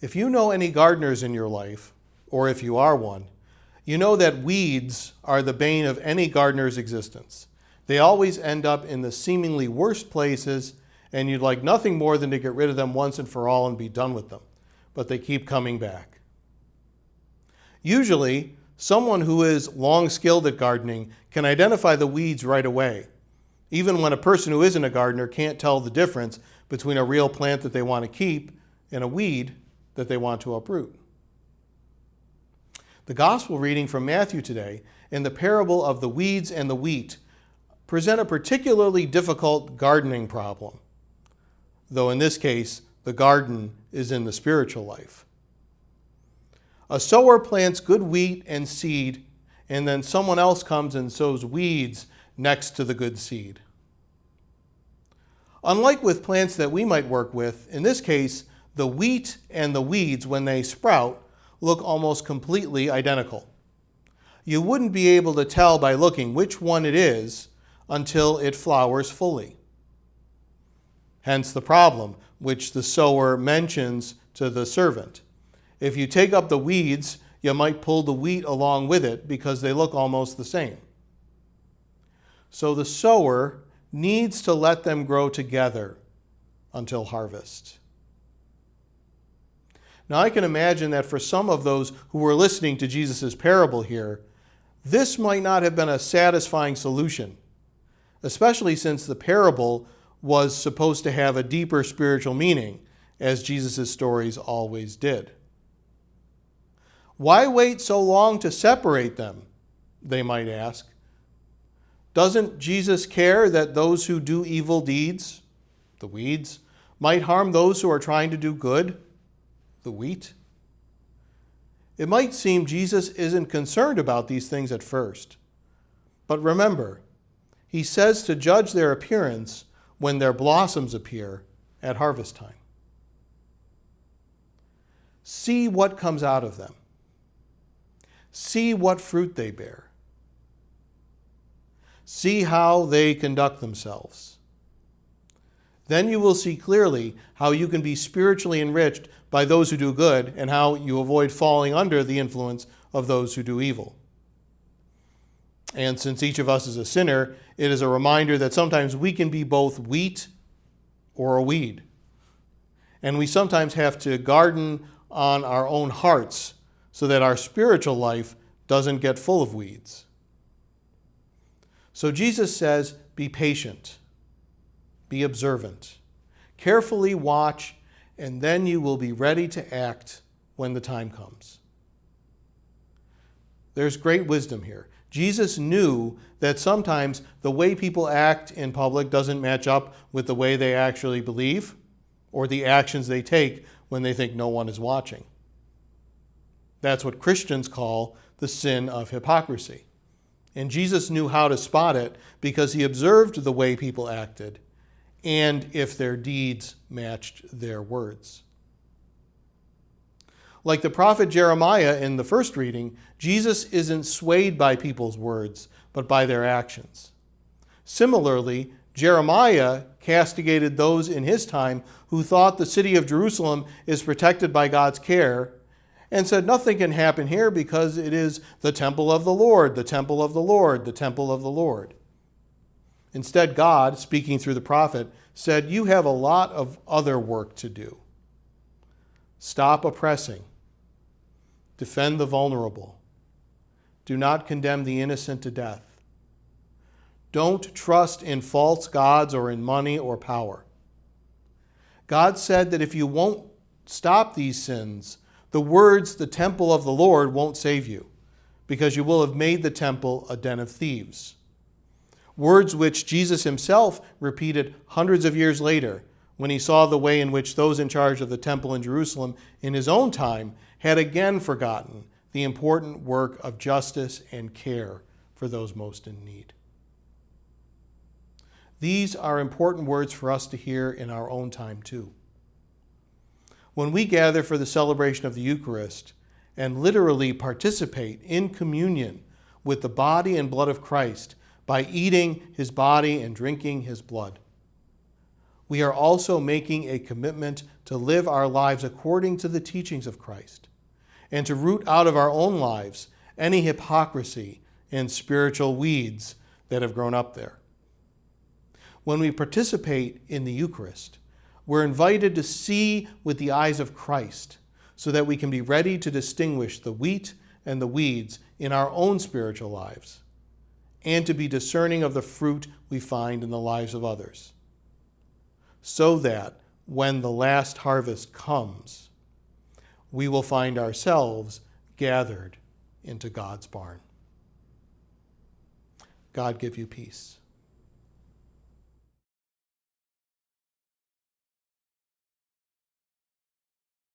If you know any gardeners in your life, or if you are one, you know that weeds are the bane of any gardener's existence. They always end up in the seemingly worst places, and you'd like nothing more than to get rid of them once and for all and be done with them. But they keep coming back. Usually, someone who is long skilled at gardening can identify the weeds right away, even when a person who isn't a gardener can't tell the difference between a real plant that they want to keep and a weed that they want to uproot. The gospel reading from Matthew today and the parable of the weeds and the wheat present a particularly difficult gardening problem, though in this case, the garden is in the spiritual life. A sower plants good wheat and seed, and then someone else comes and sows weeds next to the good seed. Unlike with plants that we might work with, in this case, the wheat and the weeds, when they sprout, look almost completely identical. You wouldn't be able to tell by looking which one it is until it flowers fully. Hence the problem, which the sower mentions to the servant. If you take up the weeds, you might pull the wheat along with it because they look almost the same. So the sower needs to let them grow together until harvest. Now I can imagine that for some of those who were listening to Jesus' parable here, this might not have been a satisfying solution, especially since the parable was supposed to have a deeper spiritual meaning, as Jesus' stories always did. Why wait so long to separate them, they might ask. Doesn't Jesus care that those who do evil deeds, the weeds, might harm those who are trying to do good, the wheat? It might seem Jesus isn't concerned about these things at first. But remember, he says to judge their appearance when their blossoms appear at harvest time. See what comes out of them. See what fruit they bear. See how they conduct themselves. Then you will see clearly how you can be spiritually enriched by those who do good and how you avoid falling under the influence of those who do evil. And since each of us is a sinner, it is a reminder that sometimes we can be both wheat or a weed. And we sometimes have to garden on our own hearts so that our spiritual life doesn't get full of weeds. So Jesus says, be patient, be observant, carefully watch, and then you will be ready to act when the time comes. There's great wisdom here. Jesus knew that sometimes the way people act in public doesn't match up with the way they actually believe or the actions they take when they think no one is watching. That's what Christians call the sin of hypocrisy. And Jesus knew how to spot it because he observed the way people acted and if their deeds matched their words. Like the prophet Jeremiah in the first reading, Jesus isn't swayed by people's words, but by their actions. Similarly, Jeremiah castigated those in his time who thought the city of Jerusalem is protected by God's care and said nothing can happen here because it is the temple of the Lord, the temple of the Lord, the temple of the Lord. Instead, God, speaking through the prophet, said, you have a lot of other work to do. Stop oppressing. Defend the vulnerable. Do not condemn the innocent to death. Don't trust in false gods or in money or power. God said that if you won't stop these sins, the words, the temple of the Lord, won't save you, because you will have made the temple a den of thieves. Words which Jesus himself repeated hundreds of years later when he saw the way in which those in charge of the temple in Jerusalem in his own time had again forgotten the important work of justice and care for those most in need. These are important words for us to hear in our own time too. When we gather for the celebration of the Eucharist and literally participate in communion with the body and blood of Christ by eating his body and drinking his blood, we are also making a commitment to live our lives according to the teachings of Christ and to root out of our own lives any hypocrisy and spiritual weeds that have grown up there. When we participate in the Eucharist, we're invited to see with the eyes of Christ so that we can be ready to distinguish the wheat and the weeds in our own spiritual lives and to be discerning of the fruit we find in the lives of others, so that when the last harvest comes, we will find ourselves gathered into God's barn. God give you peace.